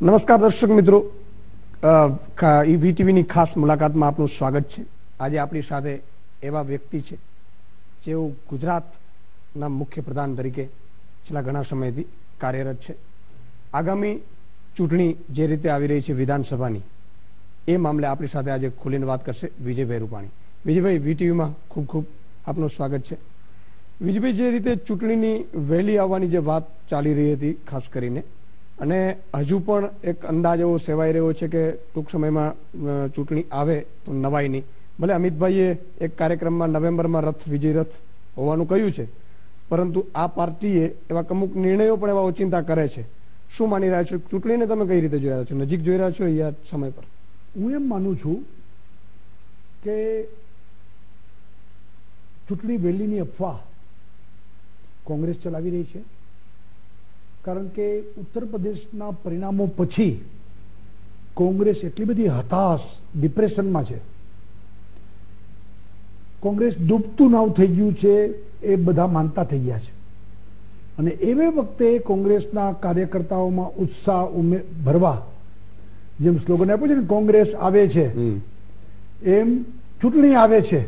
નમસ્કાર દર્શક મિત્રો, ઈવીટીવીની ખાસ મુલાકાતમાં આપનું સ્વાગત છે। આજે આપણી સાથે એવા વ્યક્તિ છે જેઓ ગુજરાતના મુખ્ય પ્રધાન તરીકે છેલ્લા ઘણા સમયથી કાર્યરત છે। આગામી ચૂંટણી જે રીતે આવી રહી છે વિધાનસભાની, એ મામલે આપણી સાથે આજે ખુલીને વાત કરશે વિજયભાઈ રૂપાણી। વિજયભાઈ, વીટીવીમાં ખૂબ ખૂબ આપનું સ્વાગત છે। વિજયભાઈ, જે રીતે ચૂંટણીની વહેલી આવવાની જે વાત ચાલી રહી હતી ખાસ કરીને, અને હજુ પણ એક અંદાજ એવો સેવાઈ રહ્યો છે કે ટૂંક સમયમાં ચૂંટણી આવે તો નવાઈ નહીં। ભલે અમિતભાઈએ એક કાર્યક્રમમાં નવેમ્બરમાં વિજય રથ હોવાનું કહ્યું છે, પરંતુ આ પાર્ટીએ એવા અમુક નિર્ણયો પણ એવા ઓચિંતા કરે છે। શું માની રહ્યા છો? ચૂંટણીને તમે કઈ રીતે જોઈ રહ્યા છો? નજીક જોઈ રહ્યા છો યા સમય પર? હું એમ માનું છું કે ચૂંટણી વહેલીની અફવા કોંગ્રેસ ચલાવી રહી છે, કારણ કે ઉત્તર પ્રદેશના પરિણામો પછી કોંગ્રેસ એટલી બધી હતાશ, ડિપ્રેશનમાં છે। કોંગ્રેસ ડૂબતું નાવ થઈ ગયું છે એ બધા માનતા થઈ ગયા છે, અને એવે વખતે કોંગ્રેસના કાર્યકર્તાઓમાં ઉત્સાહ ભરવા, જેમ સ્લોગન આપ્યું છે ને, કોંગ્રેસ આવે છે, એમ ચૂંટણી આવે છે,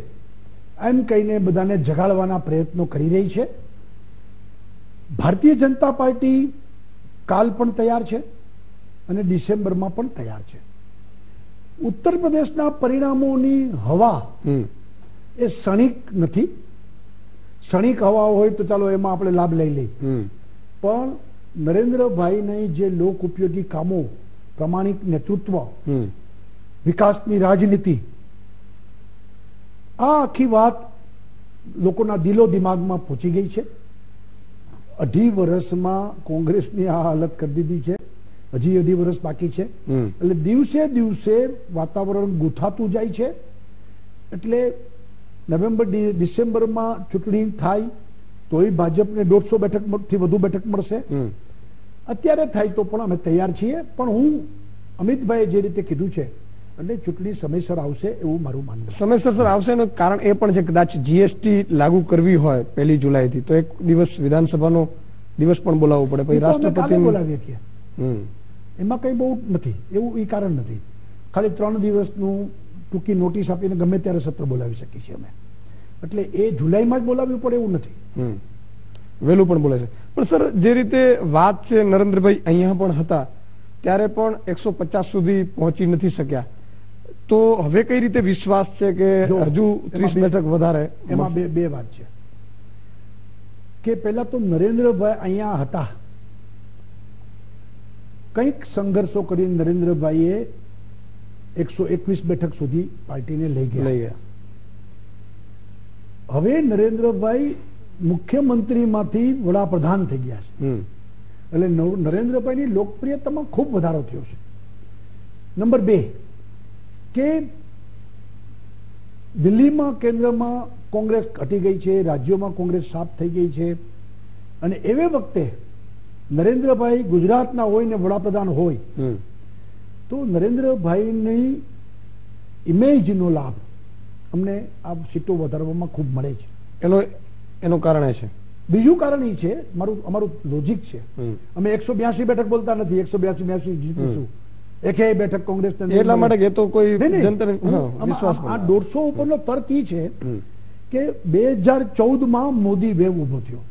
એમ કહીને બધાને જગાડવાના પ્રયત્નો કરી રહી છે। ભારતીય જનતા પાર્ટી કાલ પણ તૈયાર છે અને ડિસેમ્બરમાં પણ તૈયાર છે। ઉત્તર પ્રદેશના પરિણામોની હવા એ ક્ષણિક નથી। ક્ષણિક હવા હોય તો ચાલો એમાં આપણે લાભ લઈ લઈએ, પણ નરેન્દ્રભાઈની જે લોક ઉપયોગી કામો, પ્રામાણિક નેતૃત્વ, વિકાસની રાજનીતિ, આ આખી વાત લોકોના દિલો દિમાગમાં પહોંચી ગઈ છે। 2.5 વર્ષમાં કોંગ્રેસની આ હાલત કરી દીધી છે, હજી 2.5 વર્ષ બાકી છે, એટલે દિવસે દિવસે વાતાવરણ ગૂંથાતું જાય છે। એટલે નવેમ્બર ડિસેમ્બરમાં ચૂંટણી થાય તોય ભાજપને 150 બેઠકથી વધુ બેઠક મળશે। અત્યારે થાય તો પણ અમે તૈયાર છીએ, પણ હું અમિતભાઈએ જે રીતે કીધું છે એટલે ચૂંટણી સમયસર આવશે એવું મારું માનવું છે। સમયસર આવશે એનું કારણ એ પણ છે કે કદાચ જીએસટી લાગુ કરવી હોય 1 જુલાઈથી તો એક દિવસ વિધાનસભાનો દિવસ પણ બોલાવવો પડે, પછી રાષ્ટ્રપતિ બોલાવીએ છીએ, એમાં કઈ બહુ નથી, એવું એ કારણ નથી। ખાલી 3 દિવસનું ટૂંકી નોટિસ આપીને ગમે ત્યારે સત્ર બોલાવી શકીએ છીએ અમે, એટલે એ જુલાઈમાં જ બોલાવવું પડે એવું નથી, વહેલું પણ બોલે છે। પણ સર, જે રીતે વાત છે, નરેન્દ્રભાઈ અહીંયા પણ હતા ત્યારે પણ 150 સુધી પહોંચી નથી શક્યા, તો હવે કઈ રીતે વિશ્વાસ છે કે હજુ 30 બેઠક વધારે? એમાં બે વાત છે કે પહેલા તો નરેન્દ્રભાઈ અહીંયા હતા, કંઈક સંઘર્ષો કરીને નરેન્દ્રભાઈએ 121 બેઠક સુધી પાર્ટીને લઈ ગયા। હવે નરેન્દ્રભાઈ મુખ્યમંત્રીમાંથી વડાપ્રધાન થઈ ગયા છે, એટલે નરેન્દ્રભાઈની લોકપ્રિયતામાં ખૂબ વધારો થયો છે। નંબર 2 કે દિલ્હીમાં, કેન્દ્રમાં કોંગ્રેસ ઘટી ગઈ છે, રાજ્યોમાં કોંગ્રેસ સાફ થઈ ગઈ છે, અને એવે વખતે નરેન્દ્રભાઈ ગુજરાતના હોય ને વડાપ્રધાન હોય તો નરેન્દ્રભાઈની ઇમેજનો લાભ અમને આ સીટો વધારવામાં ખૂબ મળે છે। એનું કારણ છે, બીજું કારણ એ છે, અમારું લોજિક છે, અમે 182 બેઠક બોલતા નથી, 182 જીતીશું, એકેય બેઠક કોંગ્રેસ એટલા માટે એ તો કોઈ આ 150 ઉપરનો તર્ક એ છે કે 2014માં મોદી વેવ ઉભો થયો,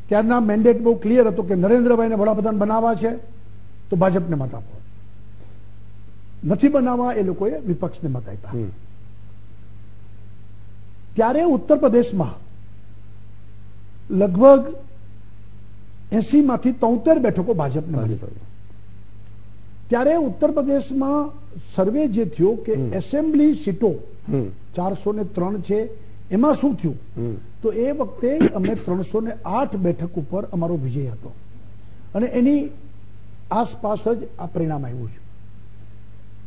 ત્યારના મેન્ડેટ બહુ ક્લિયર હતો કે નરેન્દ્રભાઈને વડાપ્રધાન બનાવવા છે તો ભાજપને મત આપો, નથી બનાવવા એ લોકોએ વિપક્ષને મત આપ્યા। ત્યારે ઉત્તર પ્રદેશમાં લગભગ 80 માંથી 73 બેઠકો ભાજપને મળી। ત્યારે ઉત્તર પ્રદેશમાં સર્વે જે થયો કે એસેમ્બલી સીટો 403 છે, એમાં શું થયું તો એ વખતે અમે 308 બેઠક ઉપર અમારો વિજય હતો, અને એની આસપાસ જ આ પરિણામ આવ્યું છે।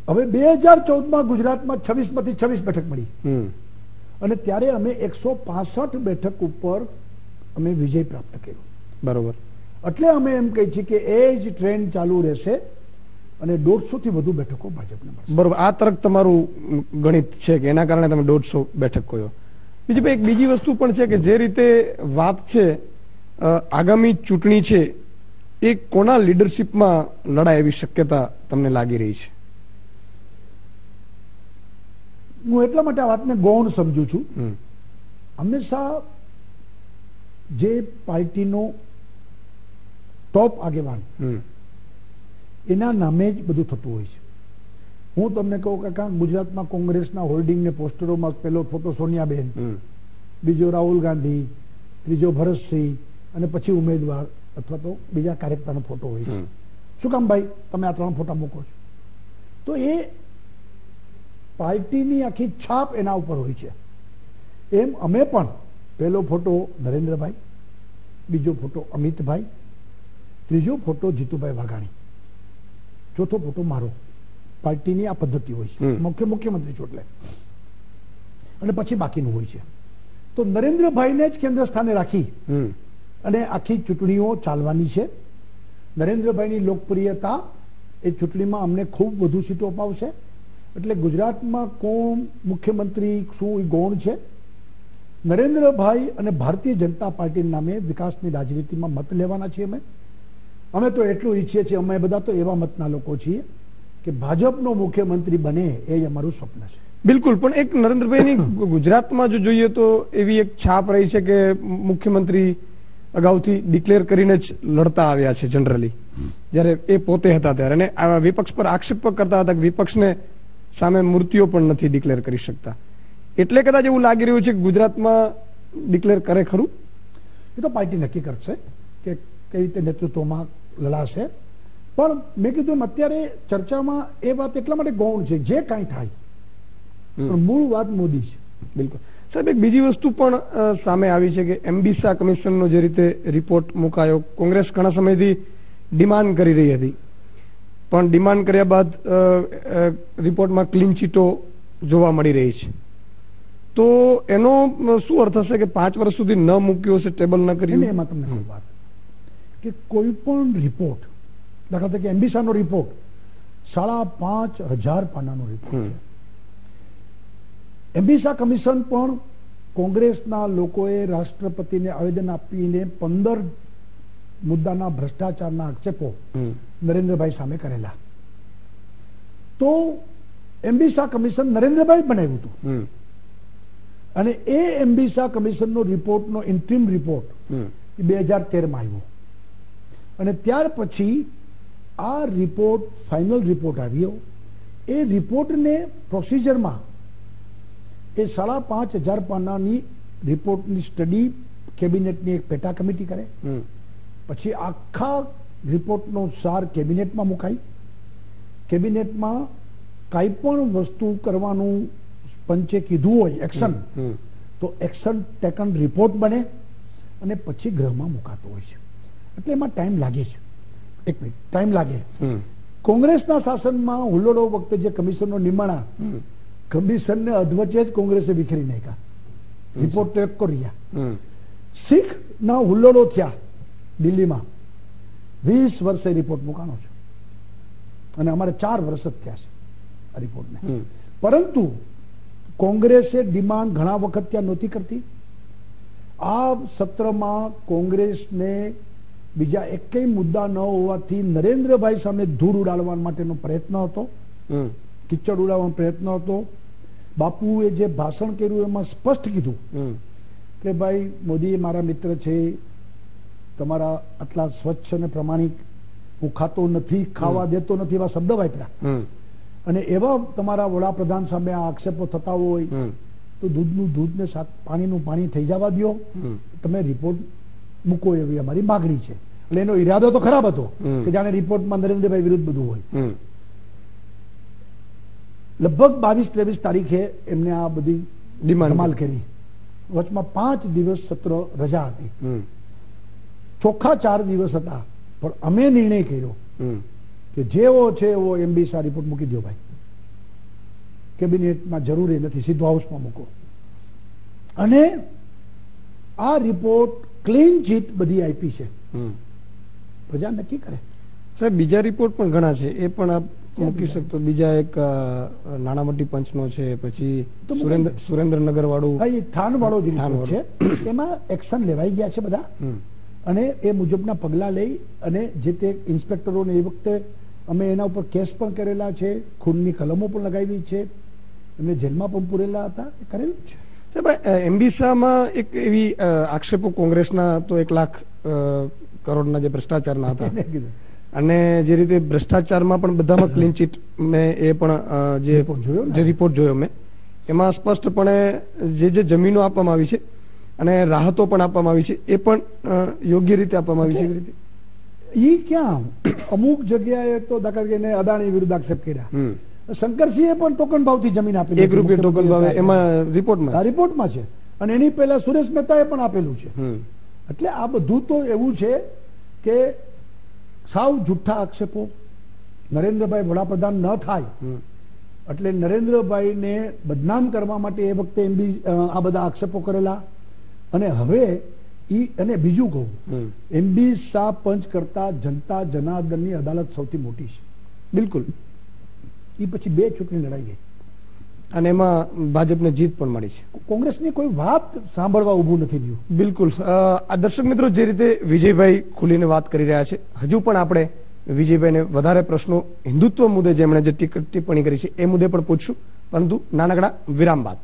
હવે 2014માં ગુજરાતમાં 26 માંથી 26 બેઠક મળી, અને ત્યારે અમે 165 બેઠક ઉપર અમે વિજય પ્રાપ્ત કર્યો, બરોબર। એટલે અમે એમ કહીએ છીએ કે એ જ ટ્રેન્ડ ચાલુ રહેશે અને 150 થી વધુ બેઠકો ભાજપને મળશે, બરોબર। આ તરફ તમારું ગણિત છે કે એના કારણે તમે 150 બેઠક કહ્યો। બીજી એક બીજી વસ્તુ પણ છે કે જે રીતે વાત છે આગામી ચૂંટણી છે એ કોના લીડરશીપમાં લડાય એવી શક્યતા તમને લાગી રહી છે? હું એટલા માટે આ વાતને ગૌણ સમજુ છું. હંમેશા જે પાર્ટીનો ટોપ આગેવાન એના નામે જ બધું થતું હોય છે. હું તમને કહું કે ગુજરાતમાં કોંગ્રેસના હોર્ડિંગ ને પોસ્ટરોમાં પહેલો ફોટો સોનિયાબેન, બીજો રાહુલ ગાંધી, ત્રીજો ભરતસિંહ અને પછી ઉમેદવાર અથવા તો બીજા કાર્યકર્તાનો ફોટો હોય છે. શું કામ ભાઈ તમે આ 3 ફોટા મૂકો છો? તો એ પાર્ટીની આખી છાપ એના ઉપર હોય છે. એમ અમે પણ પહેલો ફોટો નરેન્દ્રભાઈ, બીજો ફોટો અમિતભાઈ, ત્રીજો ફોટો જીતુભાઈ વાઘાણી, ચોથો ફોટો મારો. પાર્ટીની આ પદ્ધતિ હોય છે. મુખ્યમંત્રી ચોટલે અને પછી બાકીનું હોય છે. તો નરેન્દ્રભાઈને જ કેન્દ્ર સ્થાને રાખી અને આખી ચૂંટણીઓ ચાલવાની છે. નરેન્દ્રભાઈની લોકપ્રિયતા એ ચૂંટણીમાં અમને ખૂબ વધુ સીટો અપાવશે. એટલે ગુજરાતમાં કોણ મુખ્યમંત્રી શું એ ગૌણ છે. નરેન્દ્રભાઈ અને ભારતીય જનતા પાર્ટીના નામે વિકાસની રાજનીતિમાં મત લેવાના છીએ. અમે તો એટલું ઈચ્છીએ છીએ, અમે બધા તો એવા મતના લોકો છીએ કે ભાજપનો મુખ્યમંત્રી બને એ અમારું સ્વપ્ન છે. બિલકુલ, પણ એક નરેન્દ્રભાઈની ગુજરાતમાં જો જોઈએ તો એવી એક છાપ રહી છે કે મુખ્યમંત્રી અગાઉથી ડિક્લેર કરીને જ લડતા આવ્યા છે જનરલી, જ્યારે એ પોતે હતા ત્યારે, અને આ વિપક્ષ પર આક્ષેપ કરતા હતા કે વિપક્ષને સામે મૂર્તિઓ પણ નથી ડિક્લેર કરી શકતા. એટલે કદાચ એવું લાગી રહ્યું છે કે ગુજરાતમાં ડિક્લેર કરે ખરું? એ તો પાર્ટી નક્કી કરશે કે કઈ રીતે નેતૃત્વમાં લડાશે. પણ મેં કીધું અત્યારે ચર્ચામાં એ વાત એટલા માટે ગૌણ છે, જે કાંઈ થાય પણ મૂળ વાત મોદી છે. બિલકુલ સાહેબ, એક બીજી વસ્તુ પણ સામે આવી છે કે એમ્બીસા કમિશનનો જે રીતે રિપોર્ટ મુકાયો, કોંગ્રેસ ઘણા સમયથી ડિમાન્ડ કરી રહી હતી, પણ ડિમાન્ડ કર્યા બાદ રિપોર્ટમાં ક્લીન ચીટો જોવા મળી રહી છે. તો એનો શું અર્થ હશે કે 5 વર્ષ સુધી ન મૂક્યો હશે, ટેબલ ન કર્યું? એમાં તમને કહું વાત કે કોઈ પણ રિપોર્ટ, દાખલા તરીકે એમ્બીસાનો રિપોર્ટ 5,500 પાનાનો રિપોર્ટ છે. એમ્બીસા કમિશન પણ કોંગ્રેસના લોકોએ રાષ્ટ્રપતિને આવેદન આપીને 15 મુદ્દાના ભ્રષ્ટાચારના આક્ષેપો નરેન્દ્રભાઈ સામે કરેલા. તો એમ્બીસા કમિશન નરેન્દ્રભાઈ બનાવ્યું હતું, અને એ એમ્બીસા કમિશનનો રિપોર્ટનો ઇન્ટ્રીમ રિપોર્ટ 2013માં આવ્યો, અને ત્યાર પછી આ રિપોર્ટ ફાઇનલ રિપોર્ટ આવ્યો. એ રિપોર્ટને પ્રોસિજરમાં એ 5,500 પાનાની રિપોર્ટની સ્ટડી કેબિનેટની એક પેટા કમિટી કરે, પછી આખા રિપોર્ટનો સાર કેબિનેટમાં મુકાય. કેબિનેટમાં કાંઈ પણ વસ્તુ કરવાનું પંચે કીધું હોય એક્શન, તો એક્શન ટેકન રિપોર્ટ બને અને પછી ગૃહમાં મુકાતો હોય છે. એટલે એમાં ટાઈમ લાગે છે. એક મિનિટ ટાઈમ લાગે. કોંગ્રેસના શાસનમાં હુલ્લોડો વખતે જે કમિશનનો નિમાણા, કમિશનને અધવચ્ચે જ કોંગ્રેસે વિખેરી નાખ્યા. રિપોર્ટ તો એક કર્યા. શીખ ના હુલ્લોડો થયા દિલ્હીમાં, 20 વર્ષે રિપોર્ટ મુકાનો છે, અને અમારે 4 વર્ષ જ થયા છે આ રિપોર્ટને. પરંતુ કોંગ્રેસે ડિમાન્ડ ઘણા વખત ત્યાં નહોતી કરતી. આ સત્રમાં કોંગ્રેસને બીજા એકેય મુદ્દા ન હોવાથી નરેન્દ્રભાઈ સામે ધૂળ ઉડાડવા માટેનો પ્રયત્ન હતો, કિચડ ઉડાવવાનો પ્રયત્ન હતો. બાપુએ જે ભાષણ કર્યું એમાં સ્પષ્ટ કીધું કે ભાઈ મોદી મારા મિત્ર છે, તમારા આટલા સ્વચ્છ અને પ્રમાણિક, હું ખાતો નથી, ખાવા દેતો નથી, એવા શબ્દ વાપર્યા. અને એવા તમારા વડાપ્રધાન સામે આ આક્ષેપો થતા હોય તો દૂધનું દૂધ ને પાણીનું પાણી થઈ જવા દો, તમે રિપોર્ટ મૂકો, એવી અમારી માગણી છે. એટલે એનો ઈરાદો તો ખરાબ હતો કે જાણે રિપોર્ટમાં નરેન્દ્રભાઈ વિરુદ્ધ બધું હોય. લગભગ 22-23 તારીખે એમને આ બધી ધમાલ કરી. વચમાં 5 દિવસ સત્ર રજા હતી, ચોખ્ખા 4 દિવસ હતા, પણ અમે નિર્ણય કર્યો કે જેવો છે એવો એમ્બીસા રિપોર્ટ મૂકી દો ભાઈ, કેબિનેટમાં જરૂરી નથી, સીધો હાઉસમાં મૂકો. અને આ રિપોર્ટ ક્લીન ચીટ બધી આપી છે, પ્રજા નક્કી કરે. સાહેબ બીજા રિપોર્ટ પણ ઘણા છે, એ પણ આપ મૂકી શકતો? બીજા એક નાણાવટી પંચનો છે, પછી સુરેન્દ્રનગર વાળું, થાન વાળો જે રિપોર્ટ છે એમાં એક્શન લેવાઈ ગયા છે બધા, અને એ મુજબના પગલાં લઈ અને જે તે ઇન્સ્પેક્ટરોને એ વખતે અમે એના ઉપર કેસ પણ કરેલા છે, ખૂનની કલમો પણ લગાવી છે, એમને જેલમાં પણ પૂરેલા હતા, એ કરેલું છે. એમ્બીસામાં એક એવી આક્ષેપો કોંગ્રેસના તો 1 લાખ કરોડના જે ભ્રષ્ટાચારના હતા અને જે રીતે ભ્રષ્ટાચારમાં પણ બધામાં ક્લીન ચીટ મેં એ પણ જે રિપોર્ટ જોયો મેં એમાં સ્પષ્ટપણે જે જમીનો આપવામાં આવી છે અને રાહતો પણ આપવામાં આવી છે એ પણ યોગ્ય રીતે આપવામાં આવી છે. ઈ ક્યાં અમુક જગ્યાએ તો દાખલા તરીકે અદાણી વિરુદ્ધ આક્ષેપ કર્યા, શંકરસિંહે પણ ટોકન ભાવથી જમીન આપી, 1 રૂપિયા ટોકન ભાવે, એમાં રિપોર્ટમાં છે. અને એની પહેલા સુરેશ મહેતાએ પણ આપેલું છે. એટલે આ બધું તો એવું છે કે સાવ જુઠ્ઠા આક્ષેપો. નરેન્દ્રભાઈ વડાપ્રધાન ન થાય એટલે નરેન્દ્રભાઈને બદનામ કરવા માટે એ વખતે આ બધા આક્ષેપો કરેલા. અને હવે અને બીજું કહું, એમબી શાહ પંચ કરતા જનતા જનાર્દનની અદાલત સૌથી મોટી છે. બિલકુલ. એ પછી 2 ચૂંટણી લડાઈ ગઈ અને એમાં ભાજપને જીત પણ મળી છે. કોંગ્રેસની કોઈ વાત સાંભળવા ઊભું નથી રહ્યું. બિલકુલ. આ દર્શક મિત્રો જે રીતે વિજયભાઈ ખુલીને વાત કરી રહ્યા છે, હજુ પણ આપણે વિજયભાઈને વધારે પ્રશ્નો હિન્દુત્વ મુદ્દે જેમણે જે ટિપ્પણી કરી છે એ મુદ્દે પણ પૂછશું, પરંતુ નાનકડા વિરામ બાદ.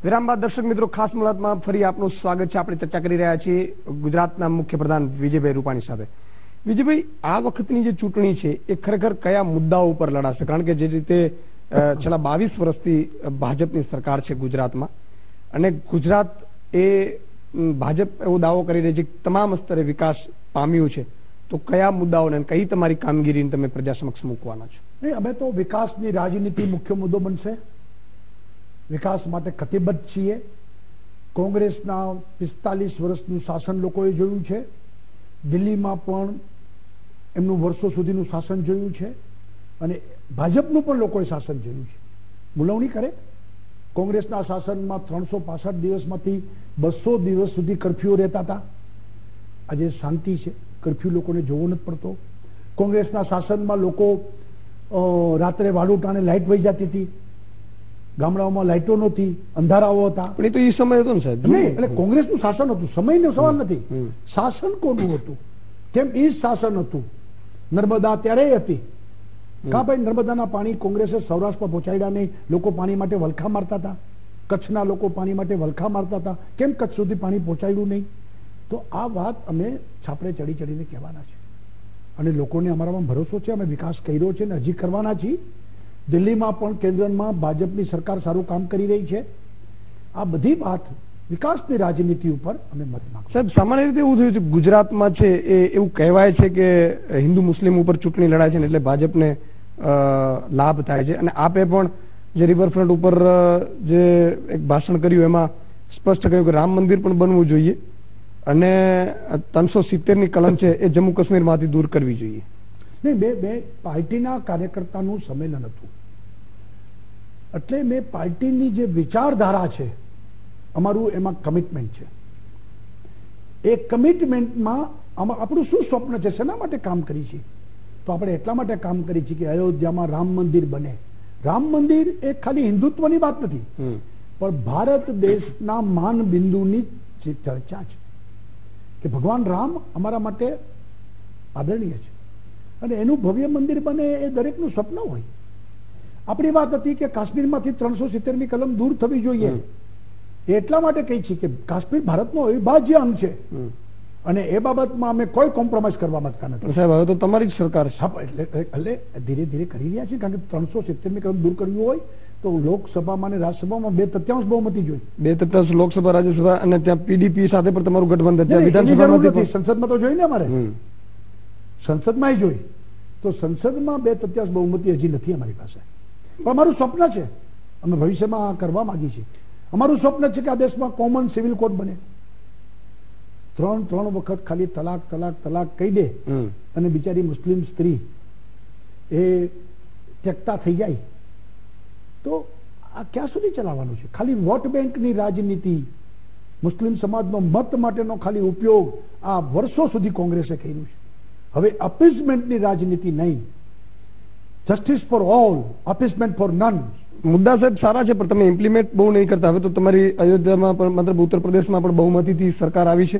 વિરામ બાદ દર્શક મિત્રો ખાસ મુલાકાતમાં ફરી આપનું સ્વાગત છે. આપણે ચર્ચા કરી રહ્યા છીએ ગુજરાતના મુખ્યપ્રધાન વિજયભાઈ રૂપાણી સાથે. વિજયભાઈ, આ વખતની જે ચૂંટણી છે એ ખરેખર કયા મુદ્દાઓ ઉપર લડાશે? કારણ કે જે રીતે છેલ્લા 22 વર્ષથી ભાજપની સરકાર છે ગુજરાતમાં અને ગુજરાત એ ભાજપ એવો દાવો કરી રહી છે કે તમામ સ્તરે વિકાસ પામ્યું છે, તો કયા મુદ્દાઓને કઈ તમારી કામગીરીને તમે પ્રજા સમક્ષ મૂકવાના છો? અમે તો વિકાસની રાજનીતિ મુખ્ય મુદ્દો બનશે. વિકાસ માટે કટિબદ્ધ છીએ. કોંગ્રેસના 45 વર્ષનું શાસન લોકોએ જોયું છે. દિલ્હીમાં પણ એમનું વર્ષો સુધીનું શાસન જોયું છે અને ભાજપનું પણ લોકોએ શાસન જોયું છે. મુલવણી કરે. કોંગ્રેસના શાસનમાં 365 દિવસમાંથી 200 દિવસ સુધી કર્ફ્યુ રહેતા હતા. આજે શાંતિ છે, કર્ફ્યુ લોકોને જોવો નથી પડતો. કોંગ્રેસના શાસનમાં લોકો રાત્રે વાડું ટાણે લાઇટ વહી જતી હતી, ગામડાઓમાં લાઇટો નહોતી, અંધારાઓ હતા. પણ એ તો એ સમય હતો ને સાહેબ. નહીં, એટલે કોંગ્રેસનું શાસન હતું, સમયનો સવાલ નથી. શાસન કોનું હતું? કેમ એ જ શાસન હતું. નર્મદા ત્યારે હતી. કા ભાઈ નર્મદાના પાણી કોંગ્રેસે સૌરાષ્ટ્રમાં પહોંચાડ્યા નહીં? લોકો પાણી માટે વલખા મારતા હતા. કચ્છના લોકો પાણી માટે વલખા મારતા હતા. કેમ કચ્છ સુધી પાણી પહોંચાડ્યું નહીં? તો આ વાત અમે છાપરે ચડી ચડીને કહેવાના છે અને લોકોને અમારામાં ભરોસો છે. અમે વિકાસ કર્યો છે અને હજી કરવાના છીએ. દિલ્હીમાં પણ કેન્દ્રમાં ભાજપની સરકાર સારું કામ કરી રહી છે. આ બધી વાત વિકાસની રાજનીતિ ઉપર અમે મત માંગીએ. સાહેબ, સામાન્ય રીતે એવું થયું છે ગુજરાતમાં છે એવું કહેવાય છે કે હિન્દુ મુસ્લિમ ઉપર ચૂંટણી લડાય છે ને એટલે ભાજપને લાભ થાય છે. અને આપે પણ જે રિવરફ્રન્ટ ઉપર જે એક ભાષણ કર્યું એમાં સ્પષ્ટ કહ્યું કે રામ મંદિર પણ બનવું જોઈએ અને 370ની કલમ છે એ જમ્મુ કાશ્મીરમાંથી દૂર કરવી જોઈએ. નહીં, બે પાર્ટીના કાર્યકર્તાનું સંમેલન હતું એટલે મેં પાર્ટીની જે વિચારધારા છે, અમારું એમાં કમિટમેન્ટ છે. એ કમિટમેન્ટમાં આપણું શું સ્વપ્ન છે, શેના માટે કામ કરી છે? તો આપણે એટલા માટે કામ કરી છે કે અયોધ્યામાં રામ મંદિર બને. રામ મંદિર એ ખાલી હિન્દુત્વની વાત નથી, પણ ભારત દેશના માન બિંદુની ચર્ચા છે કે ભગવાન રામ અમારા માટે આદરણીય છે અને એનું ભવ્ય મંદિર બને એ દરેકનું સ્વપ્ન હોય. આપણી વાત હતી કે કાશ્મીરમાંથી 370મી કલમ દૂર થવી જોઈએ. એટલા માટે કહી છે કે કાશ્મીર ભારતનો અવિભાજ્ય અંગ છે અને એ બાબતમાં અમે કોઈ કોમ્પ્રોમાઇઝ કરવા માંગતા નથી. સાહેબ, હવે તો તમારી જ સરકાર છે. એટલે ધીરે ધીરે કરી રહ્યા છે, કારણ કે 370મી કલમ દૂર કરવી હોય તો લોકસભામાં અને રાજ્યસભામાં 2/3 બહુમતી જોઈએ. 2/3 લોકસભા, રાજ્યસભા અને ત્યાં પીડીપી સાથે પણ તમારું ગઠબંધન છે. વિધાનસભામાં સંસદમાં તો જોઈ ને અમારે સંસદમાં જોઈ તો સંસદમાં 2/3 બહુમતી હજી નથી અમારી પાસે. પણ અમારું સ્વપ્ન છે, અમે ભવિષ્યમાં કરવા માંગીએ છીએ. અમારું સ્વપ્ન છે કે આ દેશમાં કોમન સિવિલ કોડ બને. 3 વખત ખાલી તલાક તલાક તલાક કહી દે અને બિચારી મુસ્લિમ સ્ત્રી એ ત્યક્તા થઈ જાય તો આ ક્યાં સુધી ચલાવવાનું છે? ખાલી વોટ બેંકની રાજનીતિ મુસ્લિમ સમાજનો મત માટેનો ખાલી ઉપયોગ આ વર્ષો સુધી કોંગ્રેસે કર્યું છે. હવે અપીસમેન્ટની રાજનીતિ નહીં, justice for all, appeasement for none. મુદ્દા સાહેબ સારા છે, પણ તમે ઇમ્પ્લિમેન્ટ બહુ નહીં કરતા. હવે તો તમારી અયોધ્યામાં પણ, મતલબ ઉત્તર પ્રદેશમાં પણ બહુમતીથી સરકાર આવી છે.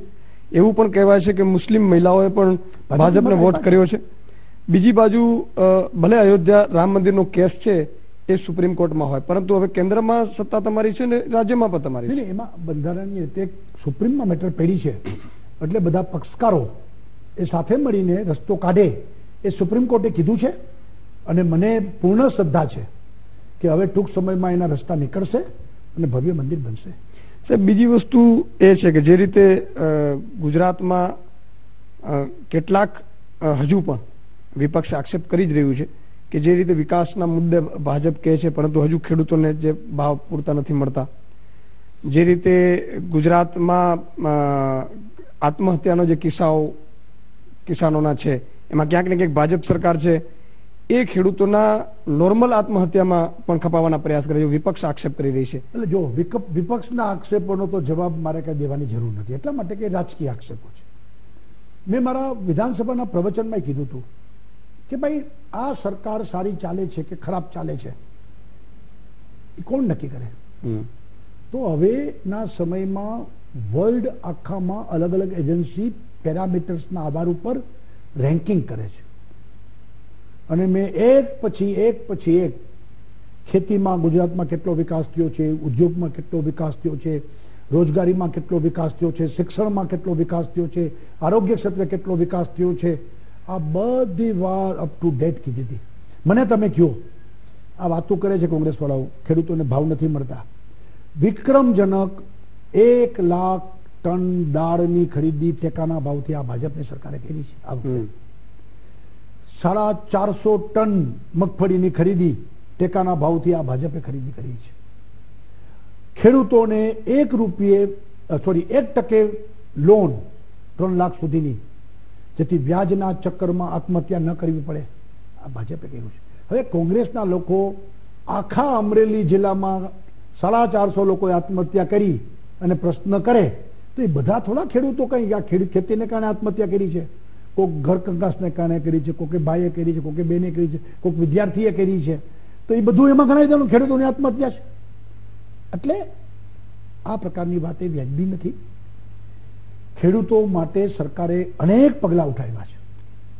એવું પણ કહેવાય છે કે મુસ્લિમ મહિલાઓએ પણ ભાજપને વોટ કર્યો છે. બીજી બાજુ ભલે અયોધ્યા રામ મંદિરનો કેસ છે એ સુપ્રીમ કોર્ટમાં હોય, પરંતુ હવે કેન્દ્રમાં સત્તા તમારી છે ને રાજ્યમાં પણ તમારી છે. એમાં બંધારણની રીતે સુપ્રીમમાં મેટર પડી છે, એટલે બધા પક્ષકારો એ સાથે મળીને રસ્તો કાઢે એ સુપ્રીમ કોર્ટે કીધું છે. અને મને પૂર્ણ શ્રદ્ધા છે કે હવે ટૂંક સમયમાં એના રસ્તા નીકળશે અને ભવ્ય મંદિર બનશે. સાહેબ, બીજી વસ્તુ એ છે કે જે રીતે ગુજરાતમાં કેટલાક હજુ પણ વિપક્ષ આક્ષેપ કરી જ રહ્યું છે કે જે રીતે વિકાસના મુદ્દે ભાજપ કહે છે, પરંતુ હજુ ખેડૂતોને જે ભાવ પૂરતા નથી મળતા. જે રીતે ગુજરાતમાં આત્મહત્યાનો જે કિસાનોના છે એમાં ક્યાંક ને ક્યાંક ભાજપ સરકાર છે એ ખેડૂતોના નોર્મલ આત્મહત્યામાં પણ ખપાવવાના પ્રયાસ કરે છે, વિપક્ષ આક્ષેપ કરી રહી છે. એટલે જો વિપક્ષના આક્ષેપોનો તો જવાબ મારે કઈ દેવાની જરૂર નથી, એટલા માટે કે રાજકીય આક્ષેપો છે. મેં મારા વિધાનસભાના પ્રવચનમાં કીધું હતું કે ભાઈ આ સરકાર સારી ચાલે છે કે ખરાબ ચાલે છે એ કોણ નક્કી કરે? તો હવેના સમયમાં વર્લ્ડ આખામાં અલગ અલગ એજન્સી પેરામીટર્સના આધાર ઉપર રેન્કિંગ કરે છે. અને મેં એક પછી એક ખેતીમાં ગુજરાતમાં કેટલો વિકાસ થયો છે, ઉદ્યોગમાં કેટલો વિકાસ થયો છે, રોજગારીમાં કેટલો વિકાસ થયો છે, શિક્ષણમાં કેટલો વિકાસ થયો છે, આરોગ્ય ક્ષેત્રે કેટલો વિકાસ થયો છે, આ બધી વાર અપ ટુ ડેટ કીધી હતી. મને તમે કહો, આ વાતો કરે છે કોંગ્રેસ વાળાઓ, ખેડૂતોને ભાવ નથી મળતા. વિક્રમજનક 1 લાખ ટન દાળની ખરીદી ટેકાના ભાવથી આ ભાજપની સરકારે કરી છે. આ વખતે 450 ટન મગફળીની ખરીદી ટેકાના ભાવથી આ ભાજપે ખરીદી કરી છે. ખેડૂતોને 1% લોન 3 લાખ સુધીની, જેથી વ્યાજના ચક્કરમાં આત્મહત્યા ન કરવી પડે, આ ભાજપે કર્યું છે. હવે કોંગ્રેસના લોકો આખા અમરેલી જિલ્લામાં 450 લોકોએ આત્મહત્યા કરી અને પ્રશ્ન કરે તો એ બધા થોડા ખેડૂતો કઈ આ ખેતીને કારણે આત્મહત્યા કરી છે, કોઈક ઘર કંકાસને કારણે કરી છે, કોઈકે ભાઈએ કરી છે, કોઈકે બેને કરી છે, કોઈક વિદ્યાર્થીએ કરી છે, તો એ બધું એમાં ગણાઈ દેવાનું ખેડૂતોની આત્મહત્યા છે. એટલે આ પ્રકારની વાત એ વ્યાજબી નથી. ખેડૂતો માટે સરકારે અનેક પગલાં ઉઠાવ્યા છે.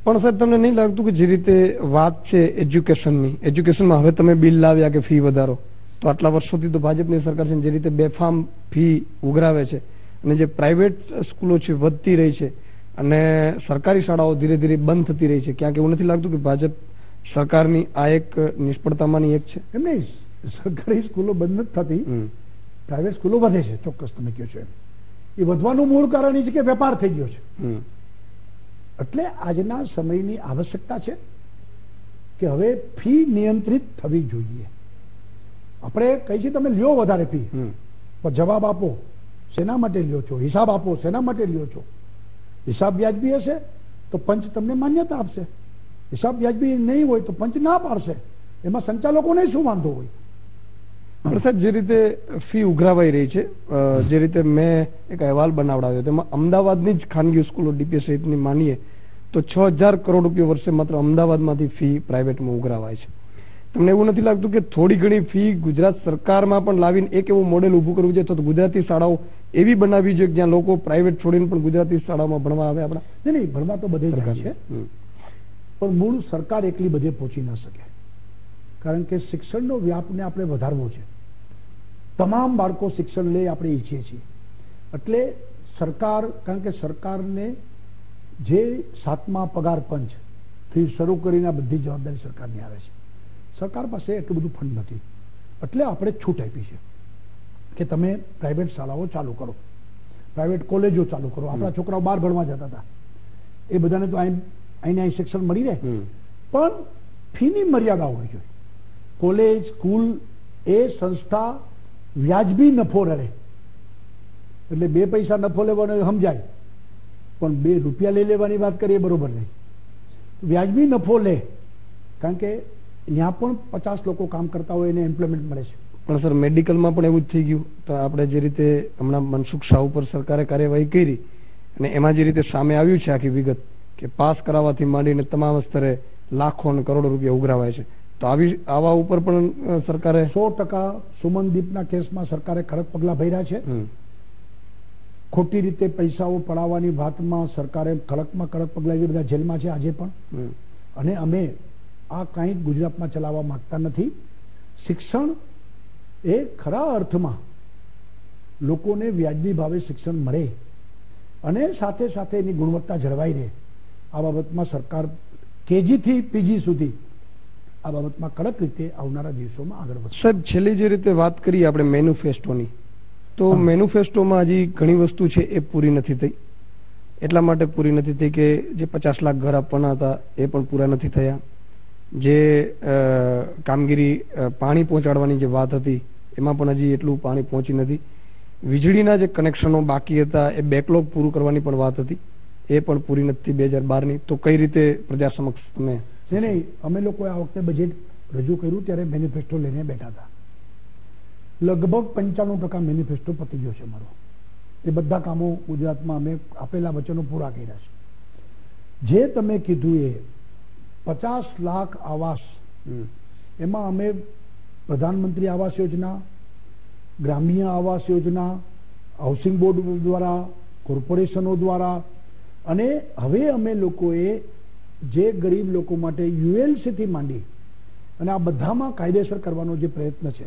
પણ સાહેબ, તમને નહીં લાગતું કે જે રીતે વાત છે એજ્યુકેશનમાં હવે તમે બિલ લાવ્યા કે ફી વધારો, તો આટલા વર્ષોથી તો ભાજપની સરકાર છે જે રીતે બેફામ ફી ઉઘરાવે છે અને જે પ્રાઇવેટ સ્કૂલો છે વધતી રહી છે અને સરકારી શાળાઓ ધીરે ધીરે બંધ થતી રહી છે, ક્યાંક એવું નથી લાગતું કે ભાજપ સરકારની આ એક નિષ્ફળતામાંની એક છે? એમ નહીં, સરકારી સ્કૂલો બંધ નથી થતી, પ્રાઇવેટ સ્કૂલો વધે છે. ચોક્કસ તમે કહો છો એમ. એ વધવાનું મૂળ કારણ એ છે કે વેપાર થઈ ગયો છે. એટલે આજના સમયની આવશ્યકતા છે કે હવે ફી નિયંત્રિત થવી જોઈએ. આપણે કહીએ છીએ તમે લ્યો વધારે ફી, પણ જવાબ આપો શેના માટે લ્યો છો, હિસાબ આપો શેના માટે લ્યો છો. હિસાબ વ્યાજબી હશે તો પંચ તમને માન્યતા આપશે, હિસાબ વ્યાજબી નહીં હોય તો પંચ ના પાડશે. એમાં સંચાલકોને શું વાંધો હોય? સાહેબ, જે રીતે ફી ઉઘરાવાઈ રહી છે, જે રીતે મેં એક અહેવાલ બનાવડાવ્યો તેમાં અમદાવાદની જ ખાનગી સ્કૂલો ડીપીએસ સહિતની માનીએ તો 6000 કરોડ રૂપિયા વર્ષે માત્ર અમદાવાદમાંથી ફી પ્રાઇવેટમાં ઉઘરાવાય છે. તમને એવું નથી લાગતું કે થોડી ઘણી ફી ગુજરાત સરકારમાં પણ લાવીને એક એવું મોડેલ ઊભું કરવું જોઈએ, તો ગુજરાતી શાળાઓ એવી બનાવવી જોઈએ જ્યાં લોકો પ્રાઇવેટ છોડીને પણ ગુજરાતી શાળામાં ભણવા આવે? આપણા નહીં, ભણવા તો બધે જાય છે, પણ મૂળ સરકાર એકલી બધે પહોંચી ન શકે. કારણ કે શિક્ષણનો વ્યાપને આપણે વધારવો છે. તમામ બાળકો શિક્ષણ લે આપણે ઈચ્છીએ છીએ. એટલે સરકાર, કારણ કે સરકારને જે 7મા પગાર પંચથી શરૂ કરીને બધી જવાબદારી સરકારની આવે છે. સરકાર પાસે એટલું બધું ફંડ નથી, એટલે આપણે છૂટ આપી છે કે તમે પ્રાઇવેટ શાળાઓ ચાલુ કરો, પ્રાઇવેટ કોલેજો ચાલુ કરો. આપણા છોકરાઓ બહાર ભણવા જતા હતા, એ બધાને તો અહીં શિક્ષણ મળી રહે, પણ ફીની મર્યાદા હોવી જોઈએ. કોલેજ, સ્કૂલ, એ સંસ્થા વ્યાજબી નફો રહે, એટલે 2 પૈસા નફો લેવાનો સમજાય, પણ 2 રૂપિયા લઈ લેવાની વાત કરીએ બરોબર નહીં. વ્યાજબી નફો લે, કારણ કે ત્યાં પણ 50 લોકો કામ કરતા હોય એને એમ્પ્લોયમેન્ટ મળે છે. પણ સર મેડિકલમાં પણ એવું જ થઈ ગયું. તો આપણે જે રીતે હમણાં મનસુખ શાહ ઉપર સરકારે કાર્યવાહી કરી અને એમાં જે રીતે સામે આવ્યું છે આખી વિગત કે પાસ કરાવવાથી માંડીને તમામ સ્તરે લાખો અને કરોડો રૂપિયા ઉઘરાવાય છે, તો આવા ઉપર પણ સરકારે 100% સુમનદીપના કેસમાં સરકારે કડક પગલા ભર્યા છે. ખોટી રીતે પૈસાઓ પડાવવાની વાતમાં સરકારે કડકમાં કડક પગલા, એ બધા જેલમાં છે આજે પણ. અને અમે આ કંઈ ગુજરાતમાં ચલાવવા માંગતા નથી. શિક્ષણ એ ખરા અર્થમાં લોકોને વ્યાજબી ભાવે શિક્ષણ મળે અને સાથે સાથે એની ગુણવત્તા જળવાઈ રહે, આ બાબતમાં સરકાર કેજી થી પીજી સુધી આ બાબતમાં કડક રીતે આવનારા દિવસોમાં આગળ વધશે. સાહેબ, છેલ્લી જે રીતે વાત કરીએ આપણે મેન્યુફેસ્ટોની, તો મેન્યુફેસ્ટોમાં હજી ઘણી વસ્તુ છે એ પૂરી નથી થઈ. એટલા માટે પૂરી નથી થઈ કે જે 50 લાખ ઘર આપવાના હતા એ પણ પૂરા નથી થયા. જે કામગીરી પાણી પહોંચાડવાની જે વાત હતી એમાં પણ હજી એટલું પાણી પહોંચી નથી. વીજળીના જે કનેક્શનો બાકી હતા એ બેકલોગ પૂરું કરવાની પણ વાત હતી, એ પણ પૂરી નથી 2012ની. તો કઈ રીતે પ્રજા સમક્ષ તમે? નહીં, અમે લોકોએ આ વખતે બજેટ રજૂ કર્યું ત્યારે મેનિફેસ્ટો લઈને બેઠા હતા. લગભગ 95% મેનિફેસ્ટો પતી ગયો છે મારો. એ બધા કામો ગુજરાતમાં અમે આપેલા વચનો પૂરા કર્યા છે. જે તમે કીધું એ 50 લાખ આવાસ, એમાં અમે પ્રધાનમંત્રી આવાસ યોજના, ગ્રામ્ય આવાસ યોજના, હાઉસિંગ બોર્ડ દ્વારા, કોર્પોરેશનો દ્વારા, અને હવે અમે લોકોએ જે ગરીબ લોકો માટે યુએલસી થી માંડી અને આ બધામાં કાયદેસર કરવાનો જે પ્રયત્ન છે.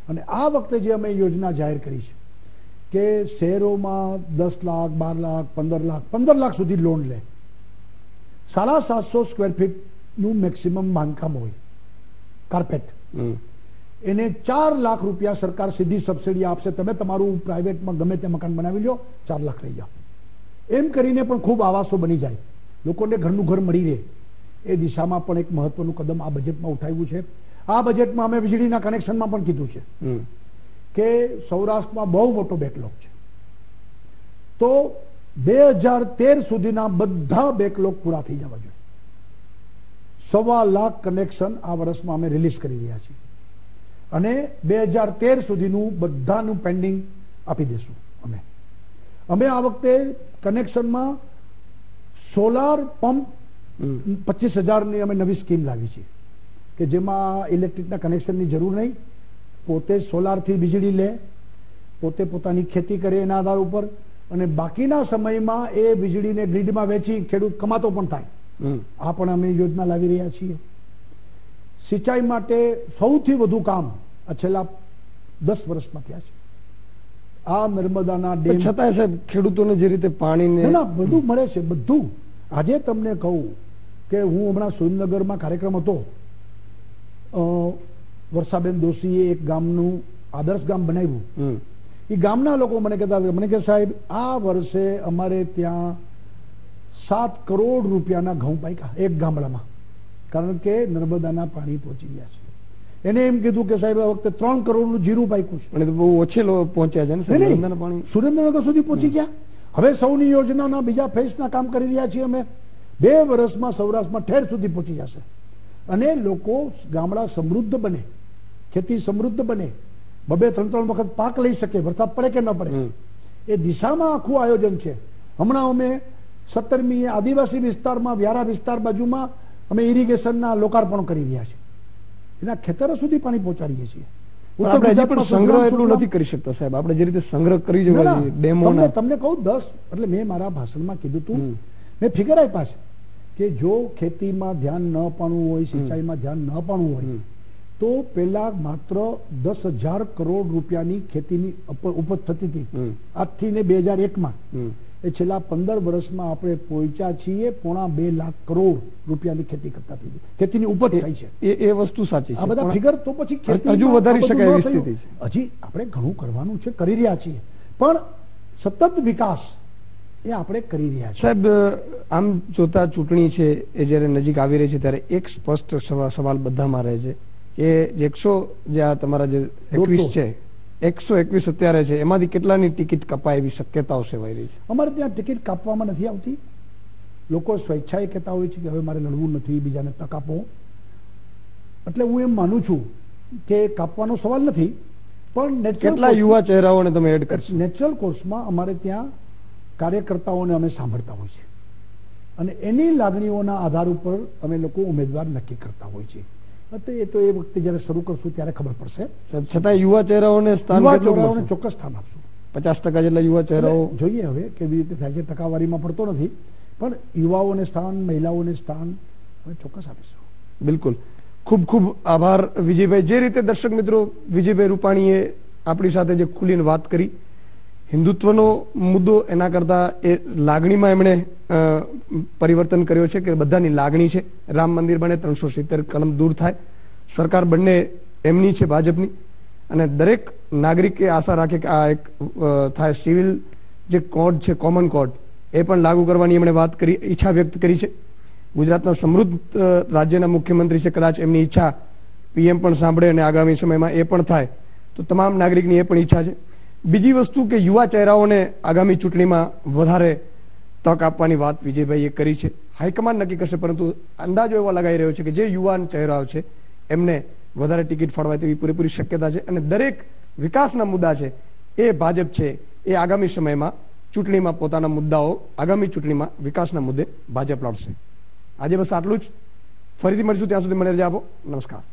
અને આ વખતે જે અમે યોજના જાહેર કરી છે કે શહેરોમાં 10 લાખ, 12 લાખ, 15 લાખ સુધી લોન લે, 750 સ્ક્વેર ફીટનું મેક્સિમમ બાંધકામ હોય, કાર્પેટ, એને 4 લાખ રૂપિયા સરકાર સીધી સબસિડી આપશે. તમે તમારું પ્રાઇવેટમાં ગમે તે મકાન બનાવી લો, 4 લાખ લઈ જાઓ. એમ કરીને પણ ખૂબ આવાસો બની જાય, લોકોને ઘરનું ઘર મળી રહે. એ દિશામાં પણ એક મહત્વનું કદમ આ બજેટમાં ઉઠાવ્યું છે. આ બજેટમાં અમે વીજળીના કનેક્શનમાં પણ કીધું છે કે સૌરાષ્ટ્રમાં બહુ મોટો બેકલોગ છે, તો 2013 સુધીના બધા બેકલોગ પૂરા થઈ જવા જોઈએ. 1.25 લાખ કનેક્શન આ વર્ષમાં અમે રિલીઝ કરી રહ્યા છીએ અને 2013 સુધીનું બધાનું પેન્ડિંગ આપી દઈશું. અમે આ વખતે કનેક્શનમાં સોલાર પંપ 25,000ની અમે નવી સ્કીમ લાવી છે કે જેમાં ઇલેક્ટ્રિકના કનેક્શનની જરૂર નહીં, પોતે સોલારથી વીજળી લે, પોતે પોતાની ખેતી કરે એના આધાર ઉપર, અને બાકીના સમયમાં એ વીજળીને ગ્રીડમાં વેચી ખેડૂત કમાતો પણ થાય. આ પણ અમે યોજના લાવી રહ્યા છીએ. સિંચાઈ માટે સૌથી વધુ કામ આ છેલ્લા 10 વર્ષમાં થયા છે. આ નર્મદાના ડેમ છતાંય સાહેબ ખેડૂતોને જે રીતે પાણીને બધું મળે છે, બધું. આજે તમને કહું કે હું હમણાં સુરેન્દ્રનગરમાં કાર્યક્રમ હતો, વર્ષાબેન દોશીએ એક ગામનું આદર્શ ગામ બનાવ્યું. એ ગામના લોકો મને કહેતા, મને કે સાહેબ આ વર્ષે અમારે ત્યાં 7 કરોડ રૂપિયાના ઘઉં પાક્યા એક ગામડામાં, કારણ કે નર્મદાના પાણી પહોંચી ગયા છે. એને એમ કીધું કે સાહેબ આ વખતે 3 કરોડનું જીરું પાક્યું છે. પણ બહુ ઓછે પહોંચ્યા છે ને પાણી, સુરેન્દ્રનગર સુધી પહોંચી ગયા. હવે સૌની યોજનાના બીજા ફેઝના કામ કરી રહ્યા છીએ અમે. 2 વર્ષમાં સૌરાષ્ટ્રમાં ઠેર સુધી પહોંચી જશે અને લોકો ગામડા સમૃદ્ધ બને, ખેતી સમૃદ્ધ બને, 2-3 વખત પાક લઈ શકે, વરસાદ પડે કે ન પડે, એ દિશામાં આખું આયોજન છે. હમણાં અમે 17મી આદિવાસી વિસ્તારમાં, વ્યારા વિસ્તાર બાજુમાં અમે ઇરિગેશનના લોકાર્પણ કરી રહ્યા છીએ. એના ખેતરો સુધી પાણી પહોંચાડીએ છીએ. સંગ્રહ એટલું નથી કરી શકતા સાહેબ, આપણે જે રીતે સંગ્રહ કરી જોઈએ ડેમોના. તમને કહું 10, એટલે મેં મારા ભાષણમાં કીધું હતું, મેં ફિગર આપ્યા છે કે જો ખેતીમાં ધ્યાન ન આપવાનું હોય, સિંચાઈમાં ધ્યાન ન આપવાનું હોય, તો પેલા માત્ર 10,000 કરોડ રૂપિયાની ખેતીની ઉપજ થતી હતી. આજથી ને 2001માં એ છેલ્લા 15 વર્ષમાં આપણે પહોંચ્યા છીએ 1.25 લાખ કરોડ રૂપિયાની ખેતી કરતા થઈ ગઈ, ખેતીની ઉપજ થાય છે. એ વસ્તુ સાચી છે. આ બધા ફિગર તો પછી હજુ વધારી શકાય એવી સ્થિતિ છે. હજી આપણે ઘણું કરવાનું છે, કરી રહ્યા છીએ, પણ સતત વિકાસ એ આપણે કરી રહ્યા છીએ. સાહેબ, આમ જોતા ચૂંટણી છે એ જયારે નજીક આવી રહી છે ત્યારે એક સ્પષ્ટ સવાલ બધામાં રહે છે કે 100 જે આ તમારા જે 21 છે, 121 અત્યારે છે, એમાંથી કેટલાની ટિકિટ કપાય એવી શક્યતાઓ સેવાઈ રહી છે? અમારે ત્યાં ટિકિટ કાપવામાં નથી આવતી. લોકો સ્વેચ્છાએ કહેતા હોય છે કે હવે મારે લડવું નથી, બીજાને તક આપો. એટલે હું એમ માનું છું કે કાપવાનો સવાલ નથી, પણ કેટલા યુવા ચહેરાઓને તમે એડ કરશો? નેચરલ કોર્સમાં અમારે ત્યાં કાર્યકર્તાઓને અમે સાંભળતા હોય છે અને એની લાગણીઓના આધાર ઉપર અમે લોકો ઉમેદવાર નક્કી કરતા હોય છે. એ તો એ વખતે જયારે શરૂ કરશું ત્યારે ખબર પડશે. છતાં યુવા ચહેરાઓને સ્થાન ચોક્કસ સ્થાન આપશું. 50% જેટલા યુવા ચહેરાઓ જોઈએ હવે કેવી રીતે થાય છે. ટકાવારીમાં પડતો નથી, પણ યુવાઓને સ્થાન, મહિલાઓને સ્થાન અમે ચોક્કસ આપીશું. બિલકુલ. ખૂબ ખૂબ આભાર વિજયભાઈ. જે રીતે દર્શક મિત્રો વિજયભાઈ રૂપાણીએ આપણી સાથે જે ખુલીને વાત કરી, હિન્દુત્વનો મુદ્દો એના કરતા એ લાગણીમાં એમણે પરિવર્તન કર્યો છે કે બધાની લાગણી છે. રામ મંદિર બને, 370 કલમ દૂર થાય, સરકાર બંને એમની છે, ભાજપની, અને દરેક નાગરિકે આશા રાખે કે આ એક થાય. સિવિલ જે કોડ છે, કોમન કોડ, એ પણ લાગુ કરવાની એમણે વાત કરી, ઈચ્છા વ્યક્ત કરી છે. ગુજરાતના સમૃદ્ધ રાજ્યના મુખ્યમંત્રી છે, કદાચ એમની ઈચ્છા પીએમ પણ સાંભળે અને આગામી સમયમાં એ પણ થાય તો તમામ નાગરિકની એ પણ ઈચ્છા છે. બીજી વસ્તુ કે યુવા ચહેરાઓને આગામી ચૂંટણીમાં વધારે તક આપવાની વાત વિજયભાઈએ કરી છે. હાઈકમાન્ડ નક્કી કરશે, પરંતુ અંદાજો એવો લગાઈ રહ્યો છે કે જે યુવાન ચહેરાઓ છે એમને વધારે ટિકિટ ફાળવાય તેવી પૂરેપૂરી શક્યતા છે. અને દરેક વિકાસના મુદ્દા છે એ ભાજપ છે એ આગામી સમયમાં ચૂંટણીમાં પોતાના મુદ્દાઓ આગામી ચૂંટણીમાં વિકાસના મુદ્દે ભાજપ લડશે. આજે બસ આટલું જ. ફરીથી મળીશું, ત્યાં સુધી મને રજા આપો. નમસ્કાર.